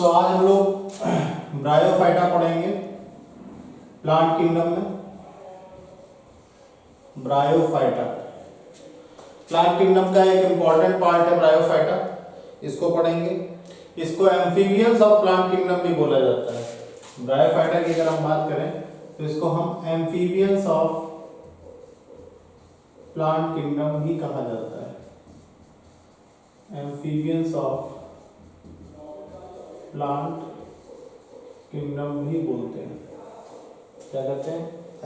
तो आज हम लोग ब्रायोफाइटा पढ़ेंगे प्लांट किंगडम में। ब्रायोफाइटा प्लांट किंगडम का एक इंपॉर्टेंट पार्ट है ब्रायोफाइटा, इसको पढ़ेंगे। इसको एम्फीबियंस ऑफ प्लांट किंगडम भी बोला जाता है। ब्रायोफाइटा की अगर हम बात करें तो इसको हम एम्फीबियंस ऑफ प्लांट किंगडम ही कहा जाता है। एम्फीबियंस ऑफ प्लांट किंगडम भी बोलते हैं। क्या कहते हैं?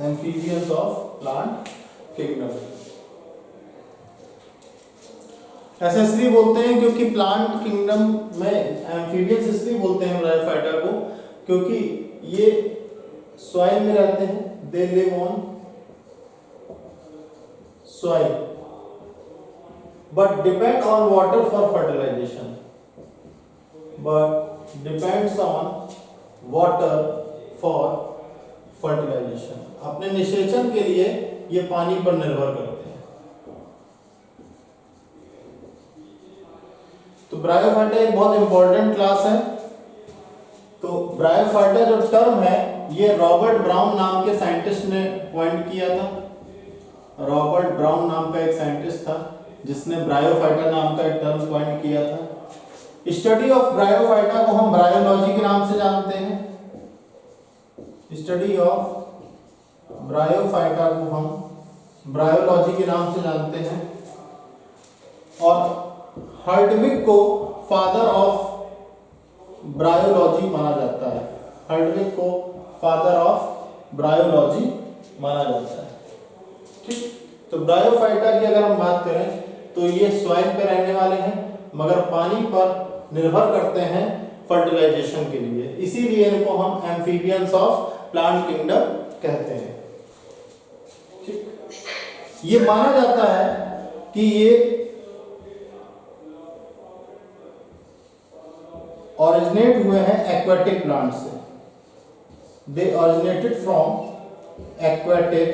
Amphibians of plant kingdom. ऐसे इसलिए बोलते हैं क्योंकि प्लांट किंगडम में एम्फीबियंस इसलिए बोलते हैं ब्रायोफाइटा को क्योंकि ये सॉइल में रहते हैं। They live on soil but depend on water for fertilisation. Depends on water for fertilisation. अपने निषेचन के लिए ये पानी पर निर्भर करते हैं। तो ब्रायोफाइटा एक बहुत इंपॉर्टेंट क्लास है। तो ब्रायोफाइटा जो टर्म है ये रॉबर्ट ब्राउन नाम के साइंटिस्ट ने पॉइंट किया था। रॉबर्ट ब्राउन नाम का एक साइंटिस्ट था जिसने ब्रायोफाइटा नाम का एक टर्म पॉइंट किया था। स्टडी ऑफ ब्रायोफाइटा को हम ब्रायोलॉजी के नाम से जानते हैं। स्टडी ऑफ ब्रायोफाइटा को हम ब्रायोलॉजी के नाम से जानते हैं। और हर्टविग को फादर ऑफ ब्रायोलॉजी माना जाता है। हर्टविग को फादर ऑफ ब्रायोलॉजी माना जाता है। ठीक, तो ब्रायोफाइटा की अगर हम बात करें तो ये सॉइल पे रहने वाले हैं मगर पानी पर निर्भर करते हैं फर्टिलाइजेशन के लिए। इसीलिए इनको हम एम्फीबियंस ऑफ प्लांट किंगडम कहते हैं। ठीक, ये माना जाता है कि ये ओरिजिनेट हुए हैं एक्वेटिक प्लांट से। दे ओरिजिनेटेड फ्रॉम एक्वेटिक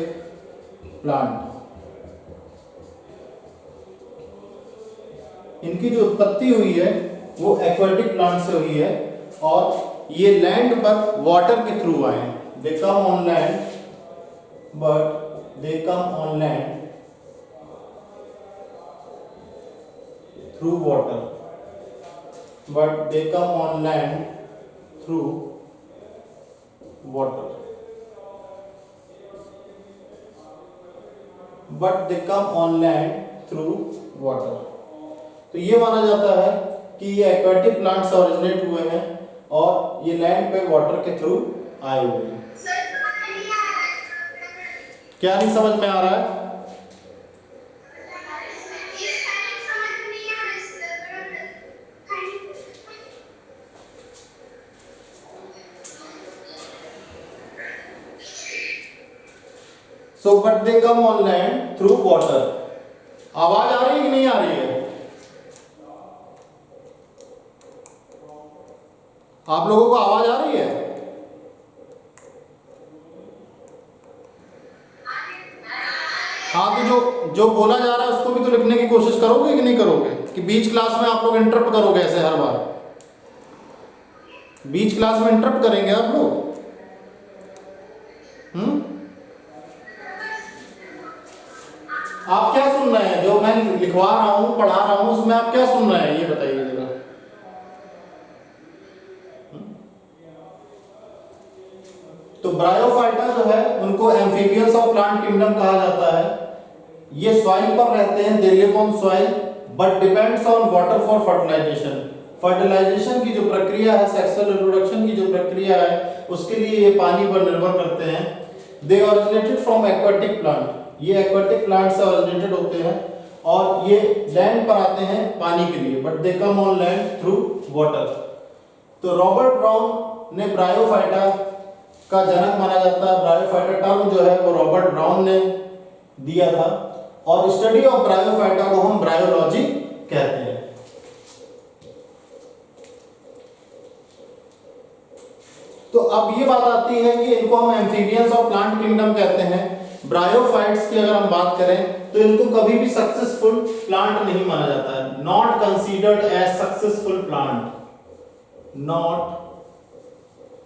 प्लांट। इनकी जो उत्पत्ति हुई है वो एक्वेटिक प्लांट से हुई है और ये लैंड पर वाटर के थ्रू आए हैं। They come on land but they come on land through water but they come on land through water but they come on land through water. तो ये माना जाता है कि ये एक्वेटिक प्लांट से ओरिजिनेट हुए हैं और ये लैंड पे वाटर के थ्रू आए हुए हैं। क्या नहीं समझ में आ रहा है? So but they come on land through water। आवाज आ रही है कि नहीं आ रही है? आप लोगों को आवाज आ रही है? हाँ, तो जो बोला जा रहा है उसको भी तो लिखने की कोशिश करोगे कि नहीं करोगे? कि बीच क्लास में आप लोग इंटरप्ट करोगे ऐसे हर बार? बीच क्लास में इंटरप्ट करेंगे आप लोग? आप क्या सुन रहे हैं? जो मैं लिखवा रहा हूं पढ़ा रहा हूं उसमें आप क्या सुन रहे हैं ये बताइए जरा। तो ब्रायोफाइटा जो है उनको एम्फीबियंस ऑफ प्लांट किंगडम कहा जाता है। ये सॉइल पर रहते हैं। They live on soil but depends on water for fertilisation. Fertilisation की जो प्रक्रिया है, सेक्सुअल रिप्रोडक्शन की जो प्रक्रिया है, उसके लिए ये पानी पर निर्भर करते हैं। दे ओरिजिनेटेड फ्रॉम एक्वेटिक प्लांट। ये एक्वेटिक प्लांट से ओरिजिनेटेड होते हैं और ये लैंड पर आते हैं पानी के लिए but they come on land through water. तो रॉबर्ट ब्राउन ने ब्रायोफाइटा का जनक माना जाता है। ब्रायोफाइटा टर्म जो है वो रॉबर्ट ब्राउन ने दिया था और स्टडी ऑफ ब्रायोफाइटा को हम ब्रायोलॉजी कहते हैं। तो अब ये बात आती है कि इनको हम एम्फीबियंस ऑफ प्लांट किंगडम कहते हैं। ब्रायोफाइट्स की अगर हम बात करें तो इनको कभी भी सक्सेसफुल प्लांट नहीं माना जाता है। Not considered as successful plant. not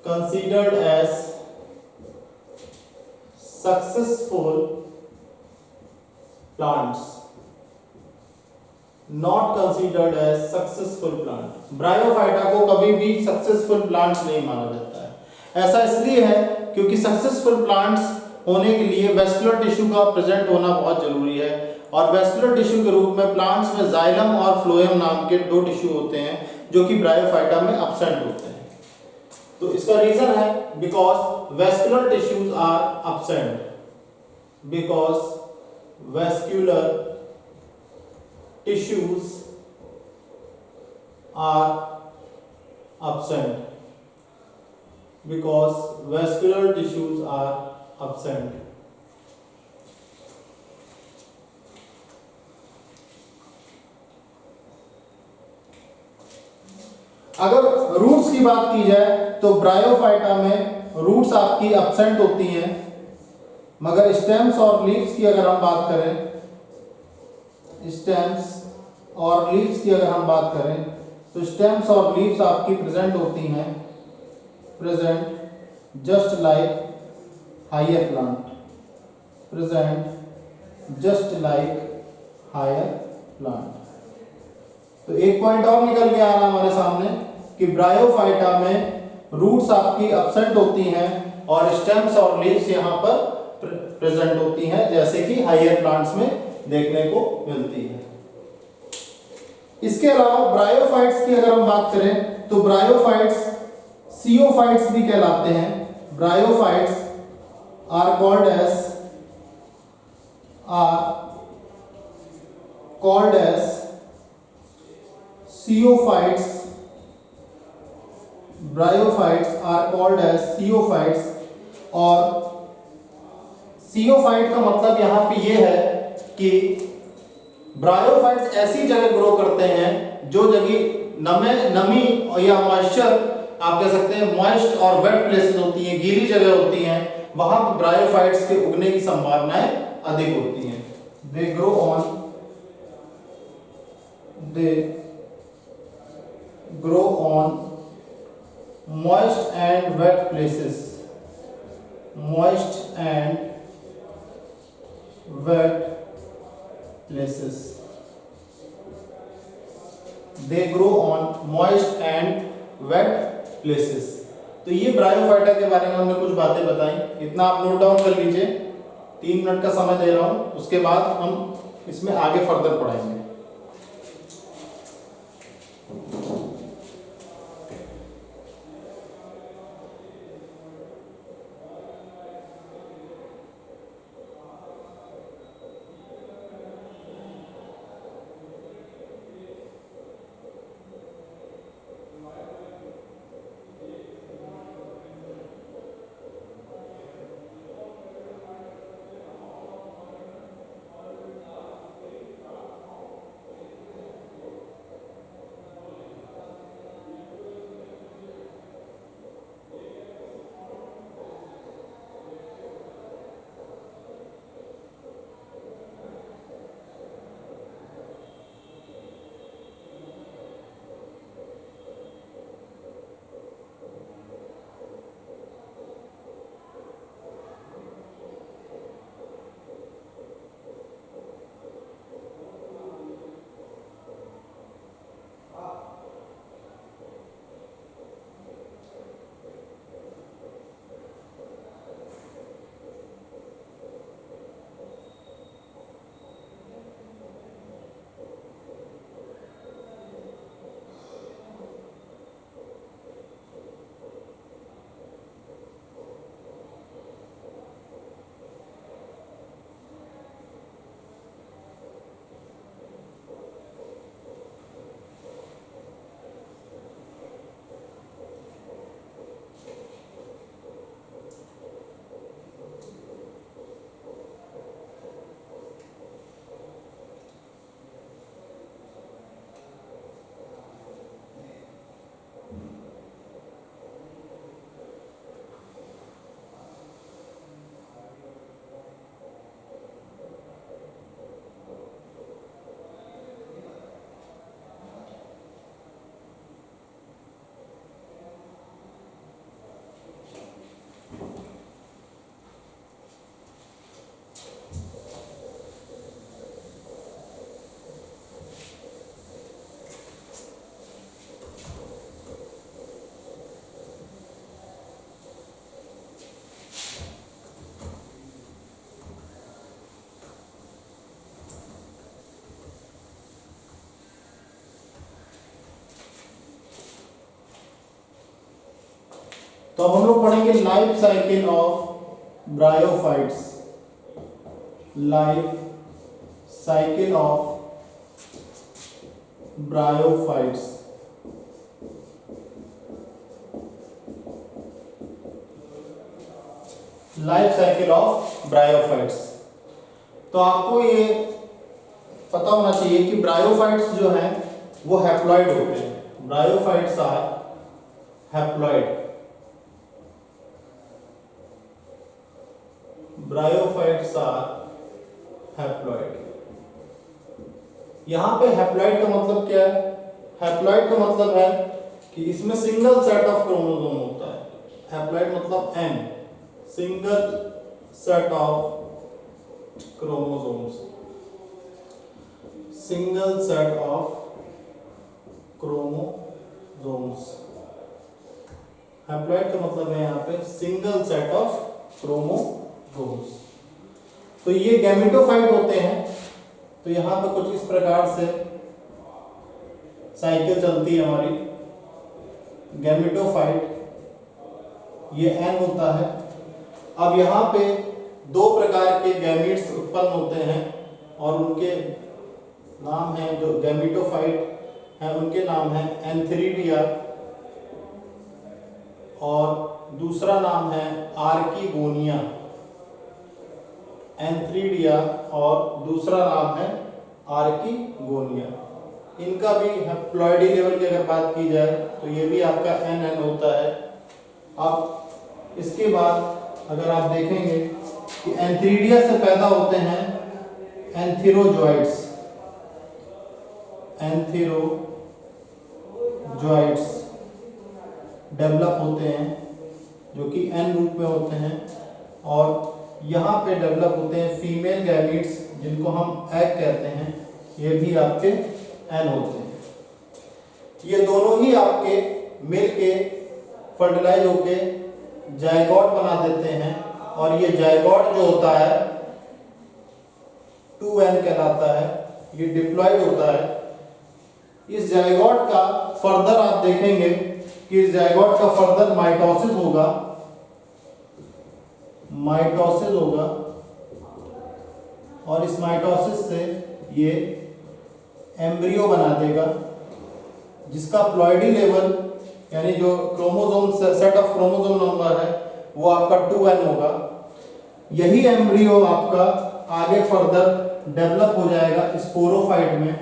considered as successful plants, not considered as successful plant. Bryophyta को कभी भी सक्सेसफुल प्लांट्स नहीं माना जाता है। ऐसा इसलिए है क्योंकि सक्सेसफुल प्लांट्स होने के लिए वेस्कुलर टिश्यू का प्रेजेंट होना बहुत जरूरी है, और वेस्कुलर टिश्यू के रूप में प्लांट्स में जाइलम और फ्लोएम नाम के दो टिश्यू होते हैं जो कि ब्रायोफाइटा में एब्सेंट होते हैं। तो इसका रीजन है because vascular tissues are absent, because vascular tissues are absent, because vascular tissues are absent. अगर रूट्स की बात की जाए तो ब्रायोफाइटा में रूट्स आपकी एब्सेंट होती हैं, मगर स्टेम्स और लीव्स की अगर हम बात करें, स्टेम्स और लीव्स की अगर हम बात करें तो स्टेम्स और लीव्स आपकी प्रेजेंट होती हैं, present just like higher plant, present just like higher plant. तो एक पॉइंट और निकल के आ रहा है हमारे सामने कि ब्रायोफाइटा में रूट्स आपकी एब्सेंट होती हैं और स्टेम्स और लीव्स यहाँ पर प्रेजेंट होती हैं, जैसे कि हायर प्लांट्स में देखने को मिलती है। इसके अलावा ब्रायोफाइट्स की अगर हम बात करें तो ब्रायोफाइट्स सियोफाइट्स भी कहलाते हैं। Bryophytes are called as sciophytes. Bryophytes are called as sciophytes, और सियोफाइट का मतलब यहाँ पे ये है कि ब्रायोफाइट्स ऐसी जगह ग्रो करते हैं जो जगह नमी या मॉइस्चर, आप कह सकते हैं मॉइस्ट और वेट प्लेसेस होती हैं, गीली जगह होती हैं, वहां ब्रायोफाइट्स के उगने की संभावनाएं अधिक होती हैं। They grow on moist and wet places, moist and wet places, they grow on moist and wet places. तो ये ब्रायोफाइटा के बारे में हमने कुछ बातें बताई, इतना आप नोट डाउन कर लीजिए। 3 मिनट का समय दे रहा हूं, उसके बाद हम इसमें आगे फर्दर पढ़ाएंगे। तो अब हम लोग पढ़ेंगे life cycle of bryophytes. Life cycle of bryophytes. Life cycle of bryophytes. तो आपको ये पता होना चाहिए कि ब्रायोफाइट्स जो हैं वो हैप्लॉइड होते हैं। Bryophytes are haploid. Bryophytes are haploid. यहां पे हैप्लॉइड का मतलब क्या है? हैप्लॉइड का मतलब है कि इसमें सिंगल सेट ऑफ क्रोमोसोम होता है। हैप्लॉइड मतलब N, single set of chromosomes. Single set of chromosomes. Haploid का मतलब है यहाँ पे सिंगल सेट ऑफ क्रोमोसोम्स। तो ये गैमेटोफाइट होते हैं। तो यहाँ पे कुछ इस प्रकार से साइकिल चलती है हमारी। गैमेटोफाइट, ये एन होता है। अब यहाँ पे दो प्रकार के गैमीट्स उत्पन्न होते हैं और उनके नाम हैं, जो गैमेटोफाइट हैं उनके नाम हैं एंथेरिडिया और दूसरा नाम है आर्किगोनिया। एंथेरिडिया और दूसरा नाम है आर्किगोनिया। इनका भी हैप्लॉइडी लेवल की अगर बात की जाए तो ये भी आपका एन एन होता है। अब इसके बाद अगर आप देखेंगे कि एंथेरिडिया से पैदा होते हैं एंथेरोजॉइड्स। एंथेरोजॉइड्स डेवलप होते हैं जो कि एन रूप में होते हैं। और यहाँ पे डेवलप होते हैं फीमेल गैमीट्स जिनको हम एग कहते हैं। ये भी आपके एन होते हैं। ये दोनों ही आपके मिल के फर्टिलाइज होके जायगोट बना देते हैं और ये जायगोट जो होता है 2n कहलाता है। ये डिप्लॉइड होता है। इस जायगोट का फर्दर आप देखेंगे कि इस जायगोट का फर्दर माइटोसिस होगा। माइटोसिस होगा और इस माइटोसिस से ये एम्ब्रियो बना देगा जिसका प्लॉइडी लेवल यानी जो chromosome set of chromosome number है वो आपका 2n होगा। यही एम्ब्रियो आपका आगे फर्दर डेवलप हो जाएगा स्पोरोफाइट में।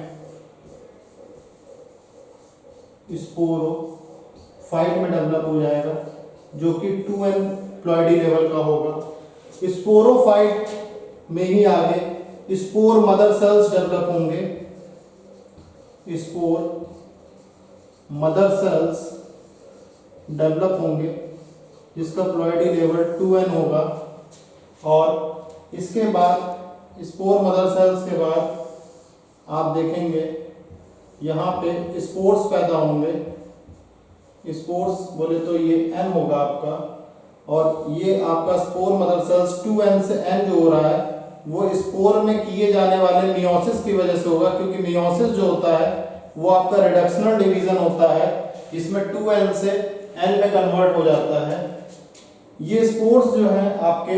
स्पोरोफाइट में डेवलप हो जाएगा जो कि 2n प्लॉइडी लेवल का होगा। स्पोरोफाइट में ही आगे स्पोर मदर सेल्स डेवलप होंगे। स्पोर मदर सेल्स डेवलप होंगे जिसका प्लॉइडी लेवल 2n होगा। और इसके बाद स्पोर मदर सेल्स के बाद आप देखेंगे यहाँ पे स्पोर्स पैदा होंगे। स्पोर्स बोले तो ये n होगा आपका और ये आपका स्पोर मदर सेल्स 2n से n जो हो रहा है वो स्पोर में किए जाने वाले मियोसिस की वजह से होगा, क्योंकि मियोसिस जो होता है वो आपका रिडक्शनल डिवीजन होता है। इसमें 2n से n में कन्वर्ट हो जाता है। ये स्पोर्स जो है आपके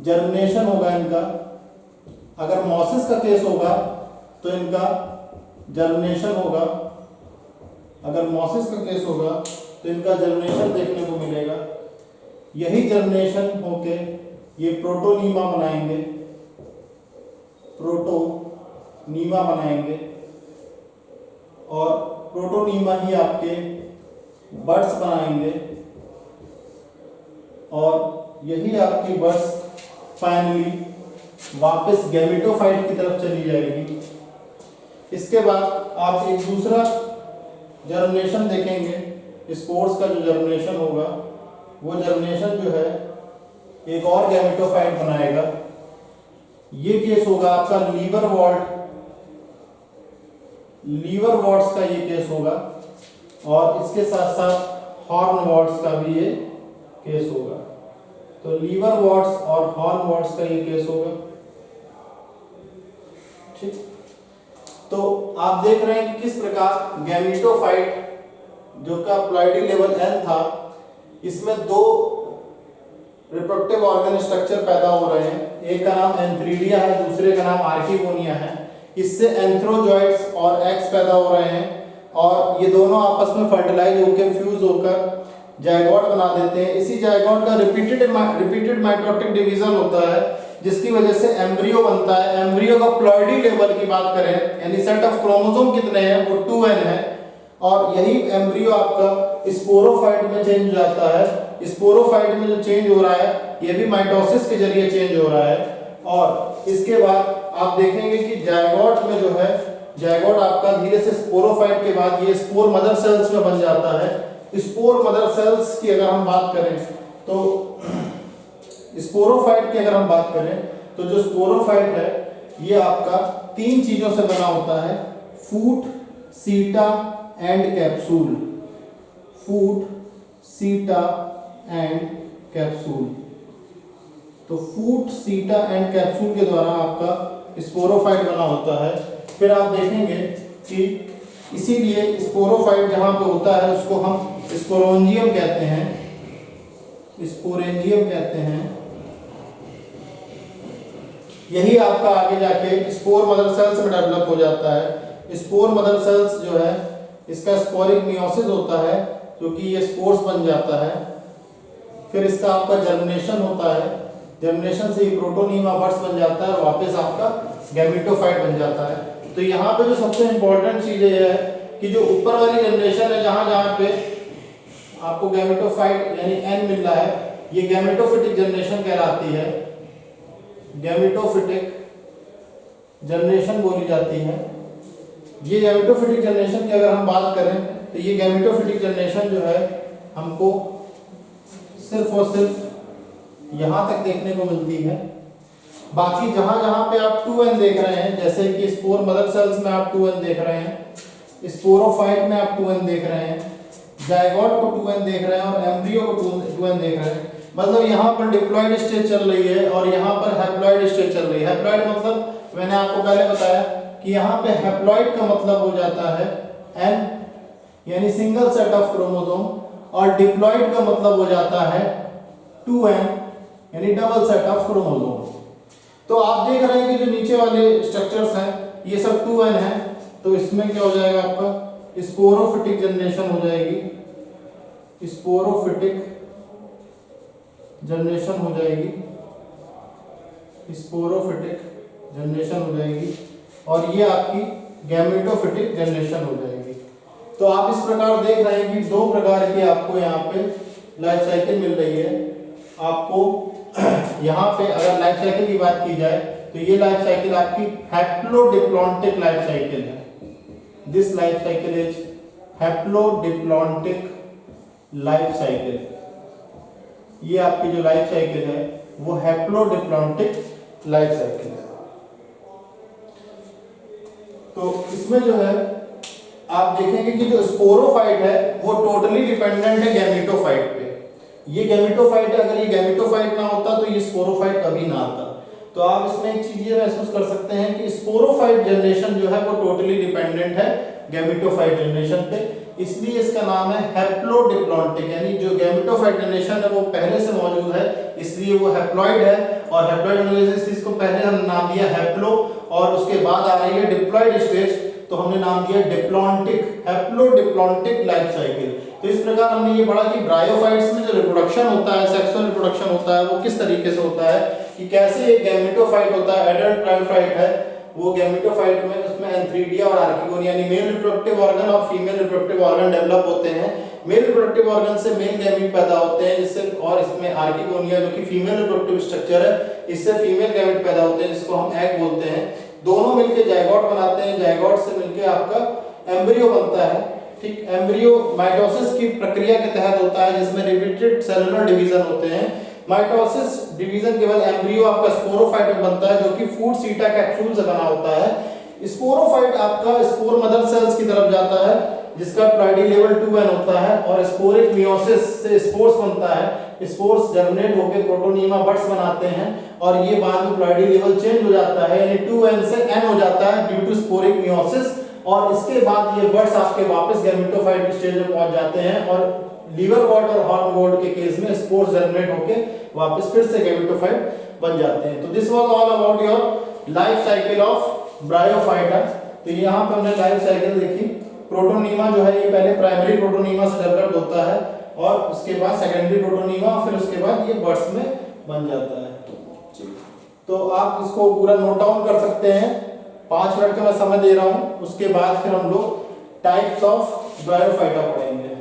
जर्मिनेशन होगा इनका। अगर मॉसिस का केस होगा तो इनका जर्मिनेशन होगा। अगर मॉसिस का केस होगा तो इनका जर्मिनेशन देखने को मिलेगा। यही जर्मिनेशन होके ये प्रोटोनीमा बनाएंगे। प्रोटोनीमा बनाएंगे और प्रोटोनीमा ही आपके बड्स बनाएंगे और यही आपकी बड्स फाइनली वापस गैमेटोफाइट की तरफ चली जाएगी। इसके बाद आप एक दूसरा जर्मिनेशन देखेंगे। स्पोर्स का जो जर्मिनेशन होगा वो जर्मिनेशन जो है एक और गैमेटोफाइट बनाएगा। ये केस होगा आपका लीवर वॉर्ट्स का ये केस होगा और इसके साथ साथ हॉर्न वॉर्ट्स का भी ये केस होगा। तो लीवर वॉर्ट्स और हॉर्न वॉर्ट्स का ये केस होगा। ठीक, तो आप देख रहे हैं कि किस प्रकार गैमेटोफाइट जो का प्लॉइडी लेवल n था, इसमें दो रिप्रोडक्टिव ऑर्गन स्ट्रक्चर पैदा हो रहे हैं। एक का नाम एंथ्रीडिया है, दूसरे का नाम आर्किगोनिया है। इससे एंथ्रोजॉइड्स और एग्स पैदा हो रहे हैं और ये दोनों आपस में फर्टिलाइज होकर फ्यूज होकर जायगोट बना देते हैं। इसी जायगोट का रिपीटेड माइटोटिक डिवीजन होता है, जिसकी वजह से एम्ब्रियो बनता है। एम्ब्रियो का प्लॉइडी लेवल की बात करें, यानी सेट ऑफ क्रोमोसोम कितने हैं, वो 2n है। और यही एम्ब्रियो आपका स्पोरोफाइट में चेंज हो जाता है। स्पोरोफाइट में जो चेंज हो रहा है, ये भी माइटोसिस के जरिए चेंज हो रहा है। और इसके बाद आप देखेंगे कि जायगोट में जो है, जायगोट आपका धीरे से स्पोरोफाइट के बाद ये स्पोर मदर सेल्स में बन जाता है। स्पोर मदर सेल्स की अगर हम बात करें तो स्पोरोफाइट की अगर हम बात करें तो जो स्पोरोफाइट है ये आपका 3 चीजों से बना होता है, फूट, सीटा एंड कैप्सूल। फूट, सीटा एंड कैप्सूल। तो फूट, सीटा एंड कैप्सूल के द्वारा आपका स्पोरोफाइट बना होता है। फिर आप देखेंगे कि इसीलिए स्पोरोफाइट जहां पे होता है उसको हम स्पोरेंजियम कहते हैं। स्पोरेंजियम कहते हैं। यही आपका आगे जाके स्पोर मदर सेल्स में डेवलप हो जाता है। स्पोर मदर सेल्स जो है, इसका स्पोरिक मियोसिस होता है, क्योंकि ये स्पोर्स बन जाता है। फिर इसका आपका जर्मिनेशन होता है। जर्मिनेशन से ही प्रोटोनीमा बड्स बन जाता है और वापस आपका गैमेटोफाइट बन जाता है। तो यहाँ पे जो सबसे इंपॉर्टेंट चीज ये है कि जो ऊपर वाली जनरेशन है, जहां जहां पे आपको गैमेटोफाइट यानी n मिल रहा है, ये गैमेटोफिटिक जनरेशन कहलाती है। गैमेटोफिटिक जनरेशन बोली जाती है। ये गैमेटोफिटिक जनरेशन की अगर हम बात करें तो ये गैमेटोफिटिक जनरेशन जो है हमको सिर्फ और सिर्फ यहां तक देखने को मिलती है। बाकी जहां जहां पे आप 2n देख रहे हैं, जैसे कि स्पोर मदर सेल्स में आप 2n देख रहे हैं, स्पोरोफाइट में आप 2n देख रहे हैं, जायगोट को 2n देख रहे हैं और एम्ब्रियो को 2n देख रहे हैं। मतलब यहाँ पर डिप्लॉइड स्टेज चल रही है और यहाँ पर हैप्लॉइड स्टेज चल रही है। हैप्लॉइड मतलब मैंने आपको पहले बताया कि यहाँ पे हैप्लॉइड का मतलब हो जाता है n, यानी सिंगल सेट ऑफ क्रोमोसोम, और डिप्लॉइड का मतलब हो जाता है 2n, यानी डबल सेट ऑफ क्रोमोसोम। तो आप देख रहे हैं कि जो नीचे वाले स्ट्रक्चर्स हैं ये सब 2n है, तो इसमें क्या हो जाएगा आपका स्पोरोफिटिक जनरेशन हो जाएगी। स्पोरोफिटिक जनरेशन हो जाएगी। स्पोरोफिटिक जनरेशन हो जाएगी और ये आपकी गैमेटोफिटिक जनरेशन हो जाएगी। तो आप इस प्रकार देख रहे हैं कि 2 प्रकार की आपको यहाँ पे लाइफ साइकिल मिल रही है। आपको यहाँ पे अगर लाइफ साइकिल की बात की जाए तो ये लाइफ साइकिल आपकी हैप्लोडिप्लॉन्टिक लाइफ साइकिल है। This life cycle is haplodiplontic life cycle. ये आपकी जो लाइफ साइकिल है वो हैप्लोडिप्लॉन्टिक लाइफ साइकिल है। तो इसमें जो है आप देखेंगे कि जो स्पोरोफाइट है वो टोटली डिपेंडेंट है गैमेटोफाइट पे। ये गैमेटोफाइट है, अगर ये गैमेटोफाइट ना होता तो ये स्पोरोफाइट कभी ना आता। तो आप इसमें एक चीज ये महसूस कर सकते हैं कि स्पोरोफाइट जनरेशन जो है वो टोटली डिपेंडेंट है गैमेटोफाइट जनरेशन पे, इसलिए इसका नाम है हैप्लोडिप्लॉन्टिक। यानी जो गैमेटोफाइट जनरेशन है वो पहले से मौजूद है, इसलिए वो हैप्लॉइड है। और हैप्लॉइड होने की वजह से इसको पहले हमने नाम दिया हैप्लो, और उसके बाद आ रही है डिप्लॉइड स्टेज, तो हमने नाम दिया डिप्लॉन्टिक, हैप्लोडिप्लॉन्टिक लाइफ साइकिल। तो इस प्रकार हमने ये पढ़ा कि ब्रायोफाइट्स में जो रिप्रोडक्शन होता है, सेक्सुअल रिप्रोडक्शन होता है, वो किस तरीके से होता है, कि कैसे एक गैमेटोफाइट होता है, एडल्ट ब्रायोफाइट है, वो गैमेटोफाइट में उसमें एंथ्रीडिया और आर्किगोनिया यानी मेल रिप्रोडक्टिव ऑर्गन और फीमेल रिप्रोडक्टिव ऑर्गन डेवलप होते हैं। मेल रिप्रोडक्टिव ऑर्गन से मेल गैमीट पैदा होते हैं, जिससे, और इसमें आर्किगोनिया जो कि फीमेल रिप्रोडक्टिव स्ट्रक्चर है, इससे फीमेल गैमीट पैदा होते हैं, जिसको हम एग बोलते हैं। दोनों मिलकर जायगोट बनाते हैं, जायगोट से मिलकर आपका एम्ब्रियो बनता है। ठीक, एम्ब्रियो माइटोसिस की प्रक्रिया के तहत होता है, जिसमें रिपीटेड सेलुलर डिवीजन होते हैं। माइटोसिस डिवीजन के बाद एम्ब्रियो आपका स्पोरोफाइट बनता है, जो कि फूट, सीटा, कैप्सूल से बना होता है। स्पोरोफाइट आपका स्पोर मदर सेल्स की तरफ जाता है, जिसका प्लॉइडी लेवल 2n होता है, और स्पोरिक मियोसिस से स्पोर्स बनता है। स्पोर्स जर्मिनेट होकर प्रोटोनीमा बड्स बनाते हैं, और ये बाद में प्लॉइडी लेवल चेंज हो जाता है, यानी 2n से n हो जाता है ड्यू टू स्पोरिक मियोसिस, और इसके बाद ये बर्ड्स आपके वापस गैमेटोफाइट स्टेज में पहुंच जाते हैं और लीवर वॉर्ड और हॉर्न वॉर्ड के केस में स्पोर्स जर्मिनेट होके वापस फिर से गैमेटोफाइट बन जाते हैं। तो this was all about your life cycle of bryophyta. तो यहाँ पे हमने लाइफ साइकिल देखी। प्रोटोनीमा जो है ये पहले प्राइमरी प्रोटोनीमा से डेवलप होता है और उसके बाद सेकेंडरी प्रोटोनीमा, फिर उसके बाद ये बर्ड्स में बन जाता है। तो आप इसको पूरा नोट डाउन कर सकते हैं। 5 मिनट का मैं समय दे रहा हूं, उसके बाद फिर हम लोग टाइप्स ऑफ ब्रायोफाइटा पढ़ेंगे।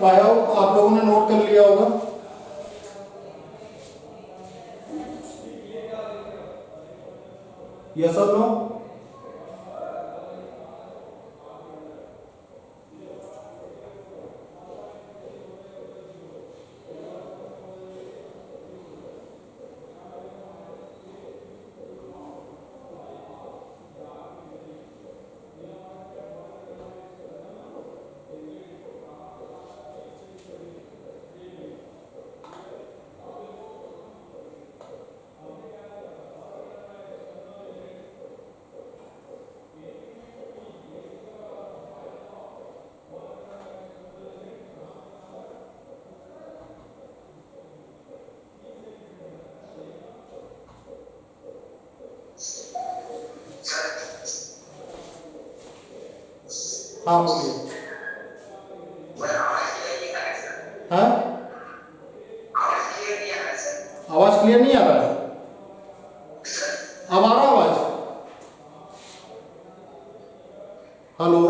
तो आई होप आप लोगों ने नोट कर लिया होगा। यस और नो? हाँ बोलिए। हाँ, आवाज क्लियर नहीं आ रहा है। अब आ रहा आवाज? हेलो,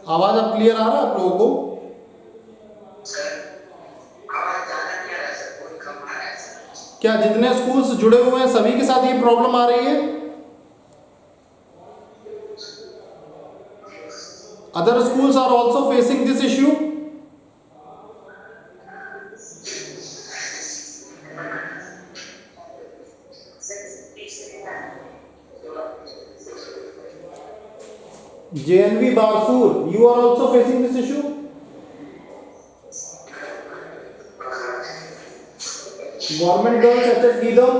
आवाज अब क्लियर आ रहा है आप लोगों को? क्या जितने स्कूल्स जुड़े हुए हैं सभी के साथ ये प्रॉब्लम आ रही है? Other schools are also facing this issue? JNV Barsur, you are also facing this issue? Government girls HS Gidam?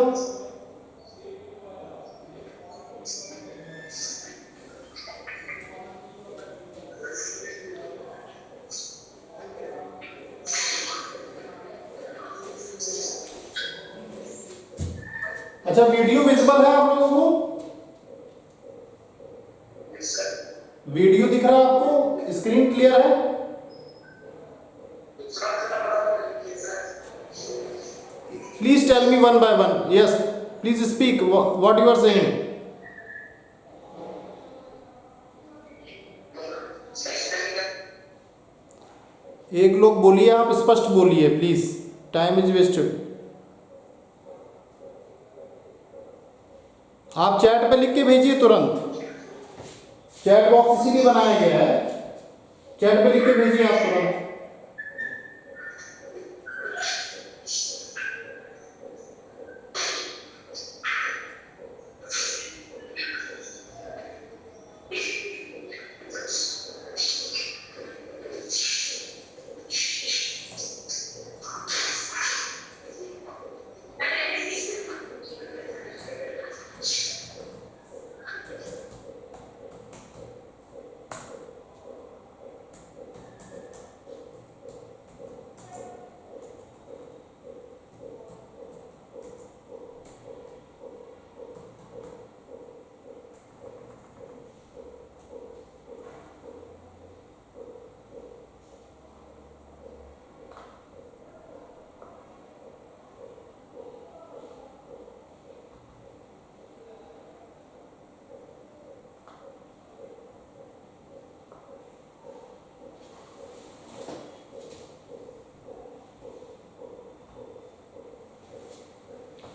अच्छा, वीडियो विजिबल है आप लोगों को? वीडियो दिख रहा है आपको? स्क्रीन क्लियर है? Please tell me one by one. Yes, please speak what you are saying. एक लोग बोलिए, आप स्पष्ट बोलिए प्लीज, टाइम इज वेस्टेड। आप चैट पे लिख के भेजिए तुरंत, चैट बॉक्स इसीलिए बनाया गया है, चैट पे लिख के भेजिए आप तुरंत।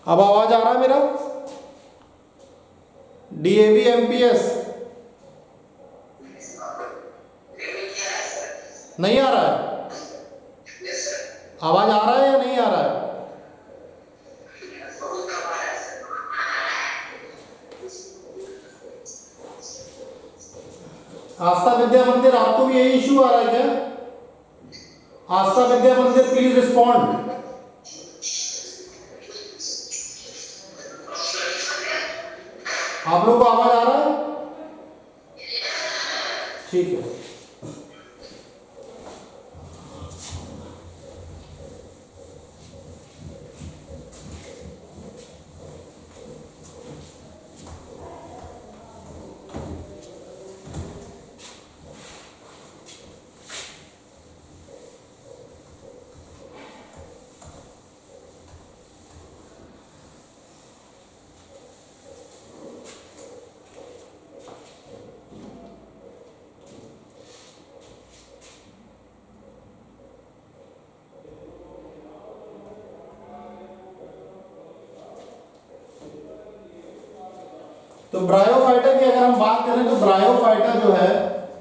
अब आवाज आ रहा है मेरा? DAV MPS नहीं आ रहा है? आवाज आ रहा है या नहीं आ रहा है? आस्था विद्या मंदिर, आपको भी यही इश्यू आ रहा है क्या? आस्था विद्या मंदिर, प्लीज रिस्पॉन्ड। आप लोग को आवाज आ रहा है? ठीक है। तो ब्रायोफाइटा की अगर हम बात करें तो ब्रायोफाइटा जो है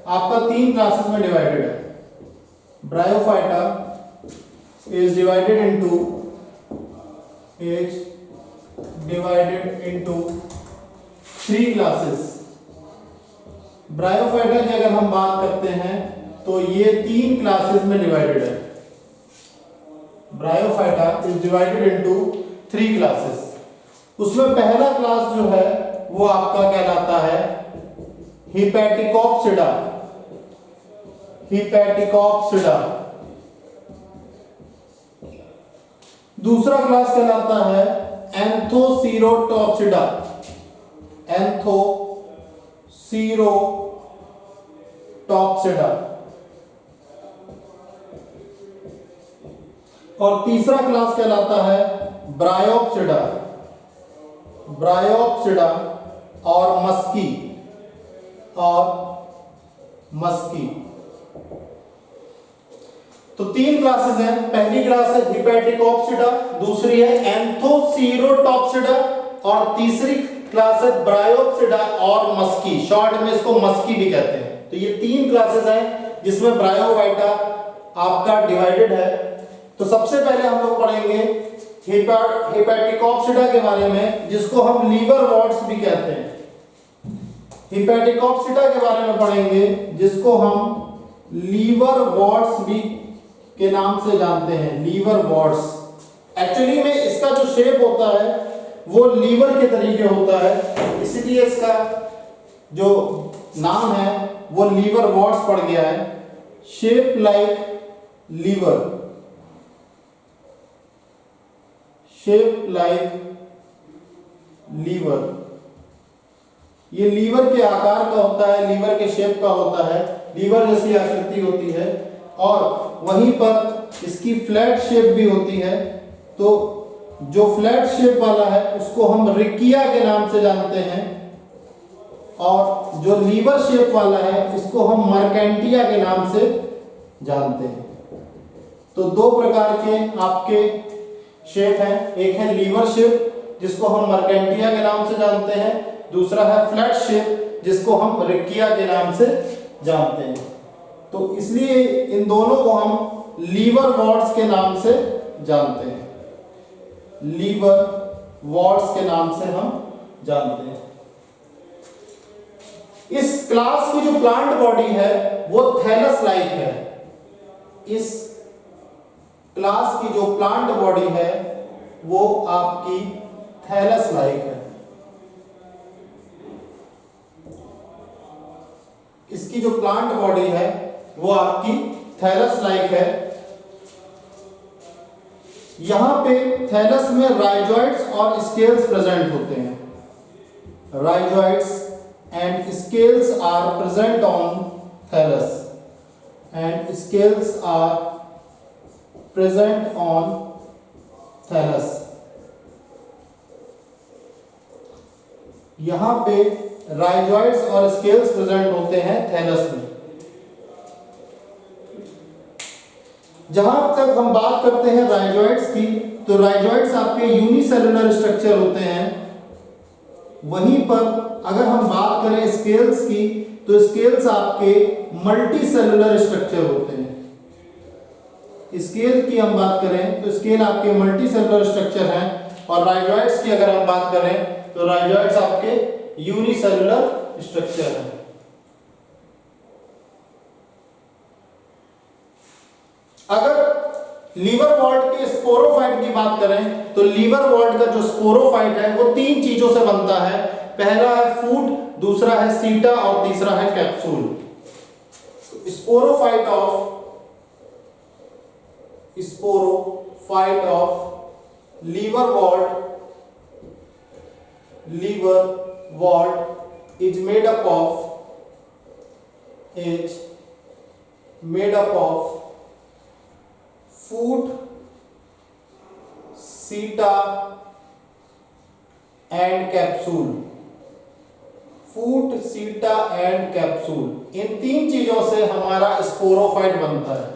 आपका 3 क्लासेस में डिवाइडेड है। Bryophyta is divided into 3 classes. Bryophyta की अगर हम बात करते हैं तो ये 3 क्लासेस में डिवाइडेड है। Bryophyta is divided into 3 classes. उसमें पहला क्लास जो है वो आपका कहलाता है हिपैटिकॉप्सिडा। हिपैटिकॉप्सिडा। दूसरा क्लास कहलाता है एंथोसीरोटॉप्सिडा। एंथोसीरोटॉप्सिडा। और तीसरा क्लास कहलाता है ब्रायोप्सिडा। ब्रायोप्सिडा और मस्की। तो 3 क्लासेस हैं। पहली क्लास है हिपैटिकॉप्सिडा, दूसरी है एंथोसीरोटॉप्सिडा और तीसरी क्लास है ब्रायोप्सिडा और मस्की। शॉर्ट में इसको मस्की भी कहते हैं। तो ये 3 क्लासेस हैं जिसमें ब्रायोफाइटा आपका डिवाइडेड है। तो सबसे पहले हम लोग पढ़ेंगे हिपैटिकॉप्सिडा के बारे में, जिसको हम लीवरवॉर्ट्स भी कहते हैं। हिपैटिकॉप्सिडा के बारे में पढ़ेंगे जिसको हम लीवरवॉर्ट्स भी के नाम से जानते हैं। लीवरवॉर्ट्स एक्चुअली में इसका जो शेप होता है वो लीवर के तरीके होता है, इसलिए इसका जो नाम है वो लीवरवॉर्ट्स पड़ गया है। Shape like liver. Shape like liver. ये लीवर के आकार का होता है, लीवर के शेप का होता है, लीवर जैसी आकृति होती है और वहीं पर इसकी फ्लैट शेप भी होती है। तो जो फ्लैट शेप वाला है उसको हम रिकिया के नाम से जानते हैं और जो लीवर शेप वाला है इसको हम मर्केंटिया के नाम से जानते हैं। तो 2 प्रकार के आपके शेप है। एक है लीवर शेप जिसको हम मर्केंटिया के नाम से जानते हैं, दूसरा है फ्लैट शेप जिसको हम रिकिया के नाम से जानते हैं। तो इसलिए इन दोनों को हम लीवरवॉर्ट्स के नाम से जानते हैं। लीवरवॉर्ट्स के नाम से हम जानते हैं। इस क्लास की जो प्लांट बॉडी है वो थैलस लाइक है। इस क्लास की जो प्लांट बॉडी है वो आपकी थैलस लाइक है। इसकी जो प्लांट बॉडी है वो आपकी थैलस लाइक है। यहां पे थैलस में राइजॉइड्स और स्केल्स प्रेजेंट होते हैं। Rhizoids and scales are present on thallus and scales are present on thallus. यहां पे राइजॉइड्स और स्केल्स प्रेजेंट होते हैं थैलस में। जहां तक हम बात करते हैं राइजॉइड्स की, तो राइजॉइड्स आपके यूनिसेलुलर स्ट्रक्चर होते हैं। वहीं पर अगर हम बात करें स्केल्स की, तो स्केल्स आपके मल्टी सेलुलर स्ट्रक्चर होते हैं। स्केल की हम बात करें तो स्केल आपके मल्टी सेलुलर स्ट्रक्चर हैं और राइजॉइड्स की अगर हम बात करें तो राइजॉइड्स आपके यूनिसेलुलर स्ट्रक्चर है। अगर लीवरवॉर्ट के स्पोरोफाइट की बात करें तो लीवरवॉर्ट का जो स्पोरोफाइट है वो 3 चीजों से बनता है। पहला है फूड, दूसरा है सीटा और तीसरा है capsule. Sporophyte of liverwort is made up of food, seta and capsule. Foot, seta and capsule, इन 3 चीजों से हमारा स्पोरोफाइट बनता है।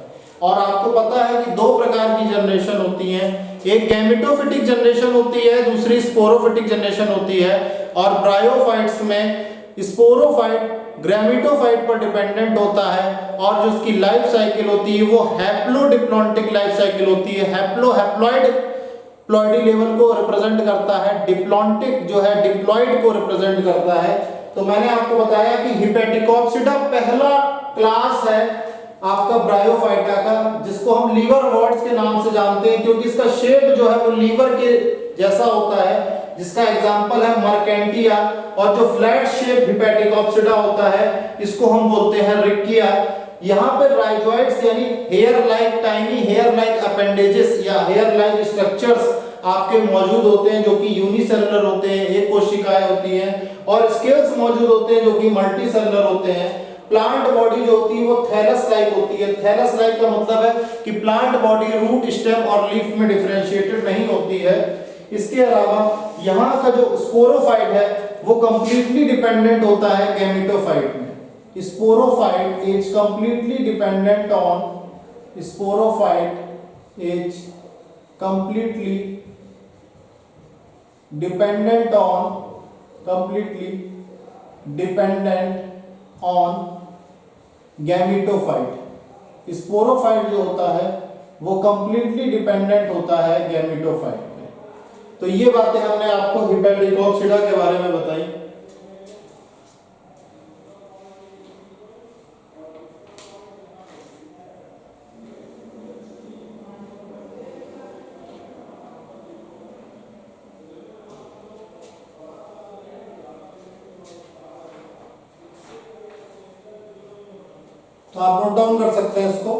और आपको पता है कि 2 प्रकार की जनरेशन होती है, एक गैमेटोफिटिक जनरेशन होती है, दूसरी स्पोरोफिटिक जनरेशन होती है। और ब्रायोफाइट्स में स्पोरोफाइट ग्रेमिटोफाइट पर डिपेंडेंट होता है और जो उसकी लाइफ साइकिल होती है वो हैप्लोडिप्लॉन्टिक लाइफ साइकिल होती है। हैप्लोइड प्लॉइडी लेवल को रिप्रेजेंट करता है, डिप्लॉन्टिक जो है डिप्लॉइड को रिप्रेजेंट करता है। तो मैंने आपको बताया कि हिपेटिकोप्सिडा पहला क्लास है आपका ब्रायोफाइटा का, जिसको हम लीवर वॉर्ड्स के नाम से जानते हैं क्योंकि इसका शेप जो है वो लीवर के जैसा होता है, जिसका एग्जांपल है मर्केंटिया। और जो फ्लैट शेप हिपेटिकोप्सिडा होता है इसको हम बोलते हैं रिक्किया। यहाँ पे राइजोइड्स यानी hair like tiny hair like appendages या हेयर लाइक स्ट्रक्चर्स आपके मौजूद होते हैं जो कि यूनिसेलुलर होते हैं, एक कोशिकाएं होती हैं, और स्केल्स मौजूद होते हैं जो कि मल्टीसेलुलर होते हैं। प्लांट बॉडी जो होती है वो थैलस लाइक होती है। थैलस लाइक का मतलब है कि प्लांट बॉडी रूट स्टेम और लीफ में डिफरेंशिएटेड नहीं होती है। इसके अलावा यहाँ का जो स्पोरोफाइट है वो कंप्लीटली डिपेंडेंट होता है गैमेटोफाइट में। Sporophyte is completely dependent on sporophyte is completely dependent on gametophyte. Sporophyte जो होता है वो कंप्लीटली डिपेंडेंट होता है गैमेटोफाइट पे। तो ये बातें हमने आपको हिपेटिकोप्सिडा के बारे में बताई। तो आप नोट डाउन कर सकते हैं इसको।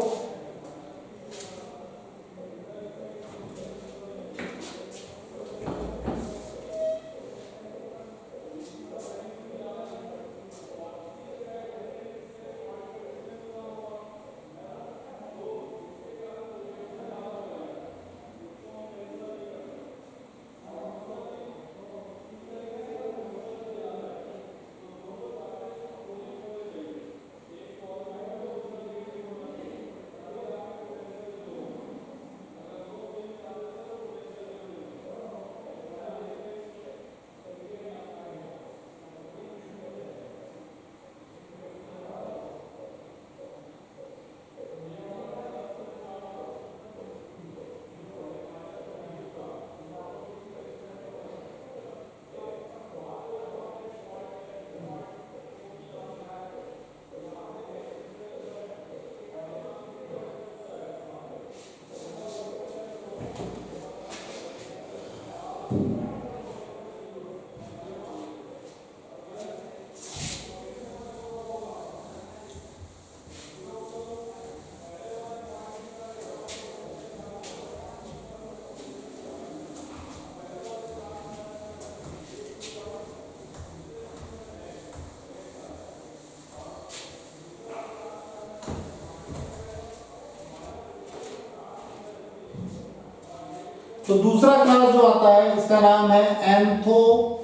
तो दूसरा क्लास जो आता है इसका नाम है एंथोसीरोटॉप्सिडा।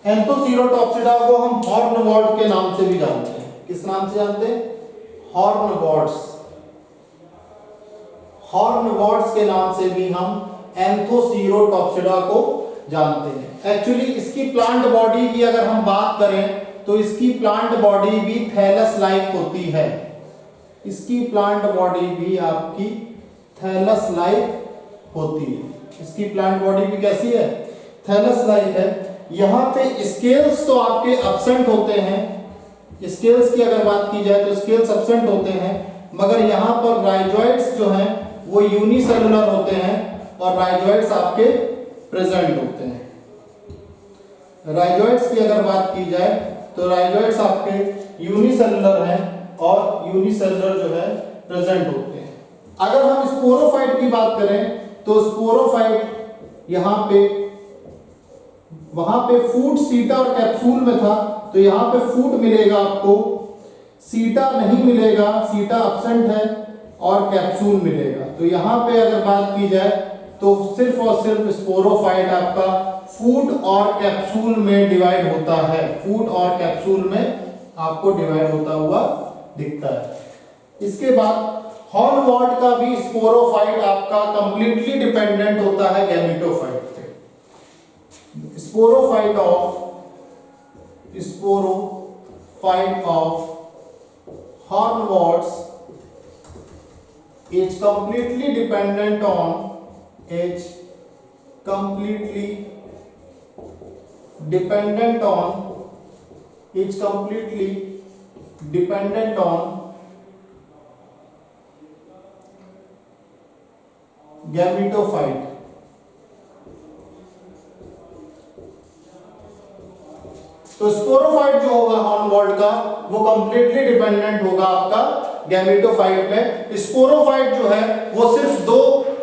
एंथोसीरोटॉप्सिडा को हम हॉर्नवॉर्ड के नाम से भी जानते हैं। किस नाम से जानते हैं? हॉर्नवॉर्ड्स के नाम से भी हम एंथोसीरोटॉप्सिडा को जानते हैं। एक्चुअली इसकी प्लांट बॉडी की अगर हम बात करें तो इसकी प्लांट बॉडी भी थैलस लाइक होती है। इसकी प्लांट बॉडी भी आपकी थैलस लाइक होती है। इसकी प्लांट बॉडी भी कैसी है? थैलस लाइक है। यहाँ पे स्केल्स तो आपके एब्सेंट होते हैं। स्केल्स की अगर बात की जाए तो स्केल्स एब्सेंट होते हैं, मगर यहाँ पर राइजोइड्स जो हैं वो यूनिसेलुलर होते हैं और राइजोइड्स आपके प्रेजेंट होते हैं। राइजोइड्स की अगर बात की जाए तो राइजोइड्स आपके यूनिसेलुलर हैं और यूनिसेलुलर जो है प्रेजेंट होते हैं। अगर हम स्पोरोफाइट की बात करें तो स्पोरोफाइट यहाँ पे वहां पे फूट सीटा और कैप्सूल में था, तो यहाँ पे फूट मिलेगा आपको, सीटा नहीं मिलेगा, सीटा एब्सेंट है, और कैप्सूल मिलेगा। तो यहाँ पे अगर बात की जाए तो सिर्फ और सिर्फ स्पोरोफाइट आपका फूट और कैप्सूल में डिवाइड होता है। फूट और कैप्सूल में आपको डिवाइड होता हुआ दिखता है। इसके बाद हॉर्न वॉल्ट का भी स्पोरोफाइट आपका कंप्लीटली डिपेंडेंट होता है गैमेटोफाइट पे। Sporophyte of horn vaults is completely dependent on is completely dependent on gametophyte. तो स्पोरोफाइट जो होगा हॉर्न वॉल्ट का वो कंप्लीटली डिपेंडेंट होगा आपका गैमेटोफाइट में। स्पोरोफाइट जो है वो सिर्फ दो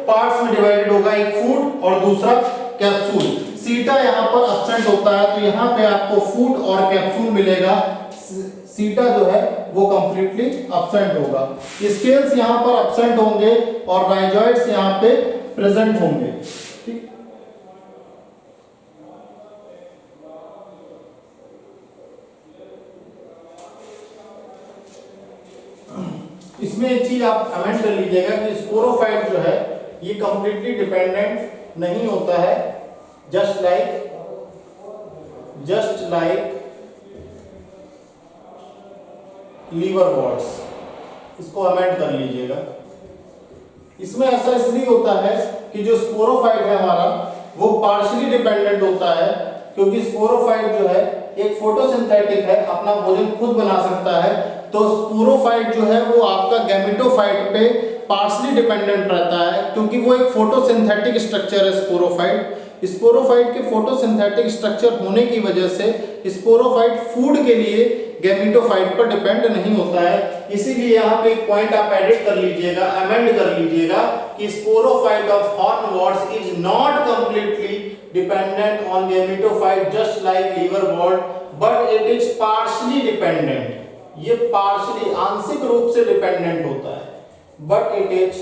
पार्ट्स में डिवाइडेड होगा, एक फूड और दूसरा कैप्सूल। सीटा यहाँ पर एब्सेंट होता है, तो यहाँ पे आपको फूड और कैप्सूल मिलेगा। सीटा जो है वो कंप्लीटली एब्सेंट होगा। स्केल्स यहाँ पर एब्सेंट होंगे और राइजॉइड्स यहाँ पे प्रेजेंट होंगे। ठीक, इसमें एक चीज आप कमेंट कर लीजिएगा कि स्पोरोफाइट जो है ये कंप्लीटली डिपेंडेंट नहीं होता है, जस्ट लाइक लीवर वॉल्ट्स। इसको अमेंड कर लीजिएगा। इसमें ऐसा इसलिए होता है कि जो स्पोरोफाइट है हमारा वो पार्शियली डिपेंडेंट होता है, क्योंकि स्पोरोफाइट जो है एक फोटोसिंथेटिक है, अपना भोजन खुद बना सकता है। तो स्पोरोफाइट जो है वो आपका गैमेटोफाइट पे पार्शियली डिपेंडेंट रहता है, क्योंकि वो एक फोटोसिंथेटिक स्ट्रक्चर है स्पोरोफाइट। स्पोरोफाइट के फोटोसिंथेटिक स्ट्रक्चर होने की वजह से स्पोरोफाइट फूड के लिए गैमेटोफाइट पर डिपेंड नहीं होता है। इसीलिए यहाँ पे एक पॉइंट आप एडिट कर लीजिएगा, अमेंड कर लीजिएगा कि sporophyte of hornworts is not completely dependent on gametophyte just like liverwort, but it is partially dependent. ये पार्शियली आंशिक रूप से डिपेंडेंट होता है, but it is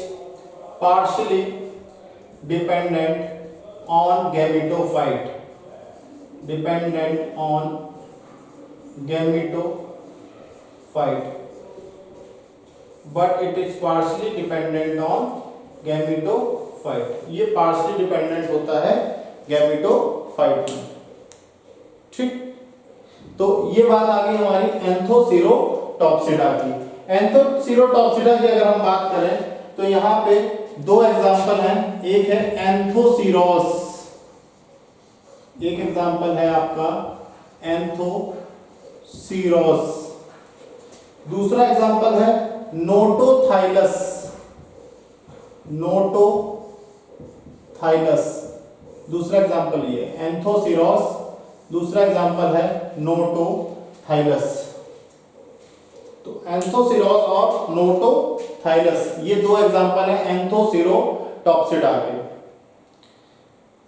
partially dependent on gametophyte, dependent on gametophyte, but it is partially dependent on gametophyte। ये partially dependent होता है gametophyte में। ठीक, तो ये बात आ गई हमारी एंथोसीरोटॉप्सिडा की। एंथोसीरोटॉप्सिडा की अगर हम बात करें तो यहाँ पे दो एग्जाम्पल हैं। एक है एंथोसीरोस, एक एग्जाम्पल है आपका एंथोसीरोस, दूसरा एग्जाम्पल है नोटोथाइलस। नोटोथाइलस दूसरा एग्जाम्पल ये एंथोसीरोस, दूसरा एग्जाम्पल है नोटोथाइलस। तो एंथोसीरोस और नोटोथाइलस ये दो एग्जांपल हैं एंथोसीरोटॉप्सिडा के।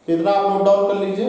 इतना आप नोट डाउन कर लीजिए।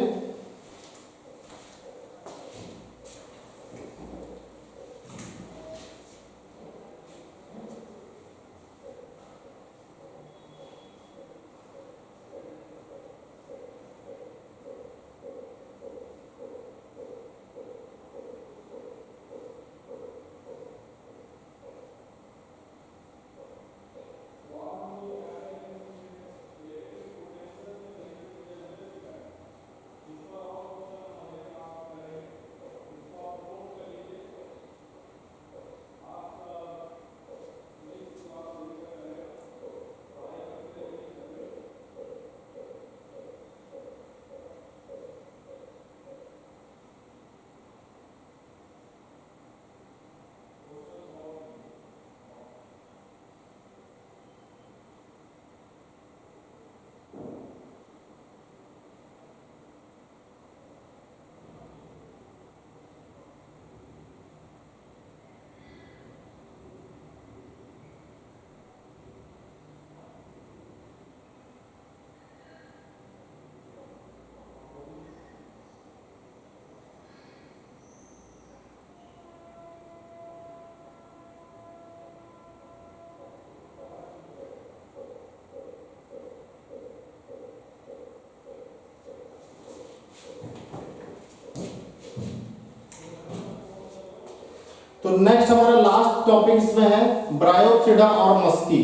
तो नेक्स्ट हमारा लास्ट टॉपिक्स में है ब्रायोप्सिडा और मस्की।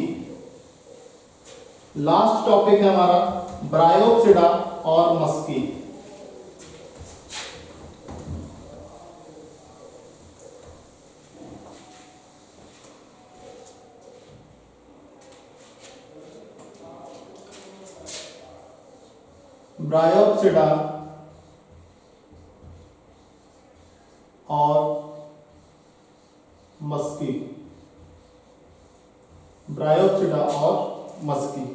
लास्ट टॉपिक है हमारा ब्रायोप्सिडा और मस्की। ब्रायोप्सिडा और मस्की। ब्रायोप्सिडा और मस्की।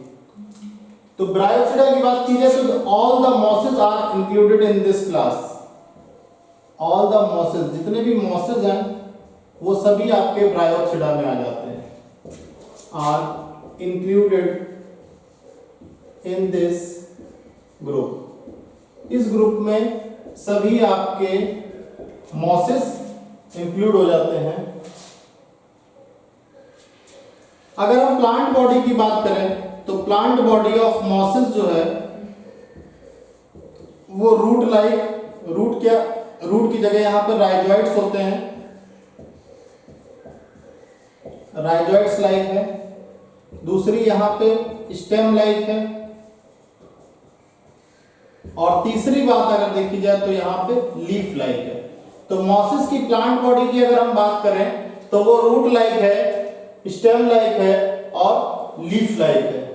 तो ब्रायोप्सिडा की बात की जाए तो all the mosses are included in this class. All the mosses, जितने भी मॉसेस हैं वो सभी आपके ब्रायोप्सिडा में आ जाते हैं, are included in this group. इस ग्रुप में सभी आपके मॉसेस इंक्लूड हो जाते हैं। अगर हम प्लांट बॉडी की बात करें तो प्लांट बॉडी ऑफ मॉसेस जो है वो रूट लाइक, रूट की जगह यहां पर राइजोइड्स होते हैं, राइजोइड्स लाइक है। दूसरी यहां पे स्टेम लाइक है, और तीसरी बात अगर देखी जाए तो यहां पे लीफ लाइक है। तो मॉसेस की प्लांट बॉडी की अगर हम बात करें तो वो रूट लाइक है, स्टेम लाइक है और लीफ लाइक है।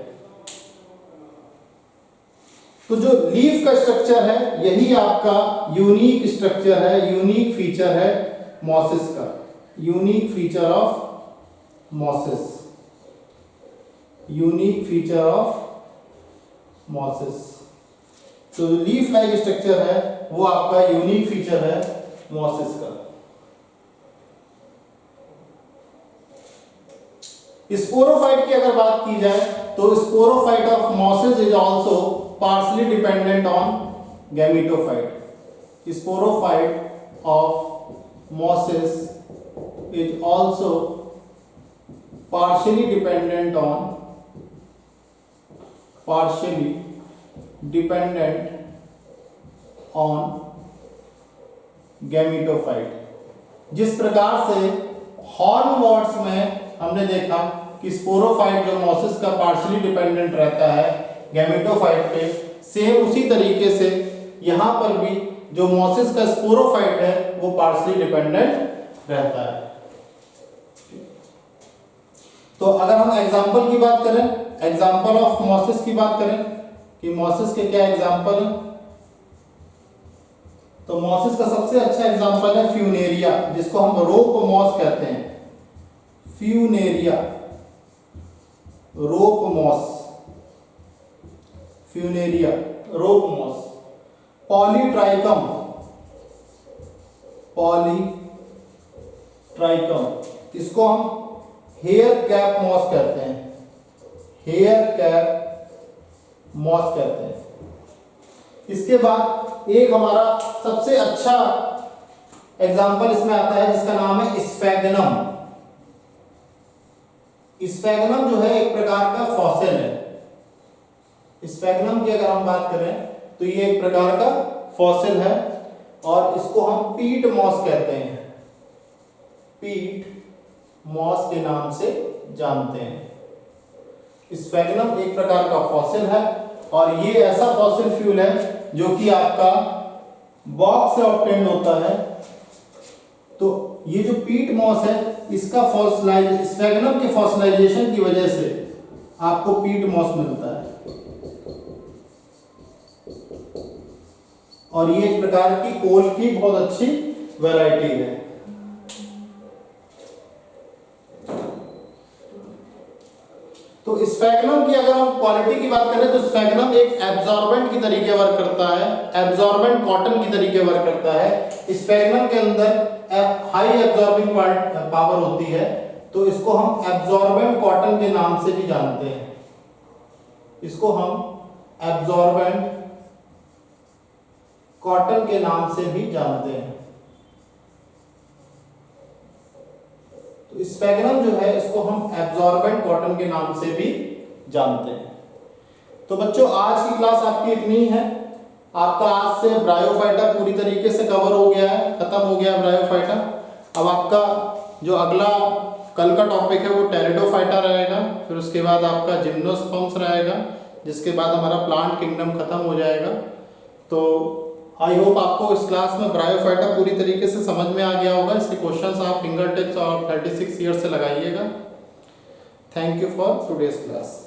तो जो लीफ का स्ट्रक्चर है यही आपका यूनिक स्ट्रक्चर है, यूनिक फीचर है मॉसेस का, unique feature of mosses, unique feature of mosses. तो लीफ लाइक स्ट्रक्चर है वो आपका यूनिक फीचर है मॉसेस का। स्पोरोफाइट की अगर बात की जाए तो sporophyte of mosses is also partially dependent on gametophyte. Sporophyte of mosses is also partially dependent on, partially dependent on gametophyte. जिस प्रकार से हॉर्नवॉर्ट्स में हमने देखा कि स्पोरोफाइट जो मॉसेस का पार्शली डिपेंडेंट रहता है गैमेटोफाइट पे, सेम उसी तरीके से यहां पर भी जो मॉसेस का स्पोरोफाइट है वो पार्शली डिपेंडेंट रहता है। तो अगर हम एग्जाम्पल की बात करें, एग्जाम्पल ऑफ मॉसेस की बात करें कि मॉसेस के क्या एग्जाम्पल हैं, तो मॉसेस का सबसे अच्छा एग्जाम्पल है फ्यूनेरिया, जिसको हम रोप मॉस कहते हैं। फ्यूनेरिया, रोप मॉस, फ्यूनेरिया, रोप मॉस। पॉलीट्राइकम, पॉलीट्राइकम, इसको हम हेयर कैप मॉस कहते हैं, हेयर कैप मॉस कहते हैं। इसके बाद एक हमारा सबसे अच्छा एग्जाम्पल इसमें आता है जिसका नाम है स्फैगनम। स्फैगनम जो है एक प्रकार का फॉसिल है। स्फैगनम की अगर हम बात करें तो ये एक प्रकार का फॉसिल है और इसको हम पीट मॉस कहते हैं, पीट मॉस के नाम से जानते हैं। स्फैगनम एक प्रकार का फॉसिल है और ये ऐसा फॉसिल फ्यूल है जो कि आपका बॉक्स से ऑब्टेन्ड होता है। तो ये जो पीट मॉस है इसका स्फैगनम के फॉसिलाइजेशन की वजह से आपको पीट मॉस मिलता है और ये एक प्रकार की कोल की बहुत अच्छी वैरायटी है। तो स्फैगनम की अगर हम क्वालिटी की बात करें तो स्फैगनम एक एब्जॉर्बेंट की तरीके वर्क करता है, एब्जॉर्बेंट कॉटन की तरीके वर्क करता है। स्फैगनम के अंदर हाई एब्जॉर्बिंग पावर होती है, तो इसको हम एब्जॉर्बेंट कॉटन के नाम से भी जानते हैं। इसको हम एब्जॉर्बेंट कॉटन के नाम से भी जानते हैं। तो स्फैगनम जो है इसको हम एब्जॉर्बेंट कॉटन के नाम से भी जानते हैं। तो बच्चों आज की क्लास आपकी इतनी ही है। आपका आज से ब्रायोफाइटा पूरी तरीके से कवर हो गया है, खत्म हो गया ब्रायोफाइटा। अब आपका जो अगला कल का टॉपिक है वो टेरिडोफाइटा रहेगा, फिर उसके बाद आपका जिम्नोस्पर्म्स रहेगा, जिसके बाद हमारा प्लांट किंगडम खत्म हो जाएगा। तो आई होप आपको इस क्लास में ब्रायोफाइटा पूरी तरीके से समझ में आ गया होगा। इसके क्वेश्चंस आप फिंगर टिप्स और 36 ईयर से लगाइएगा। Thank you for today's class.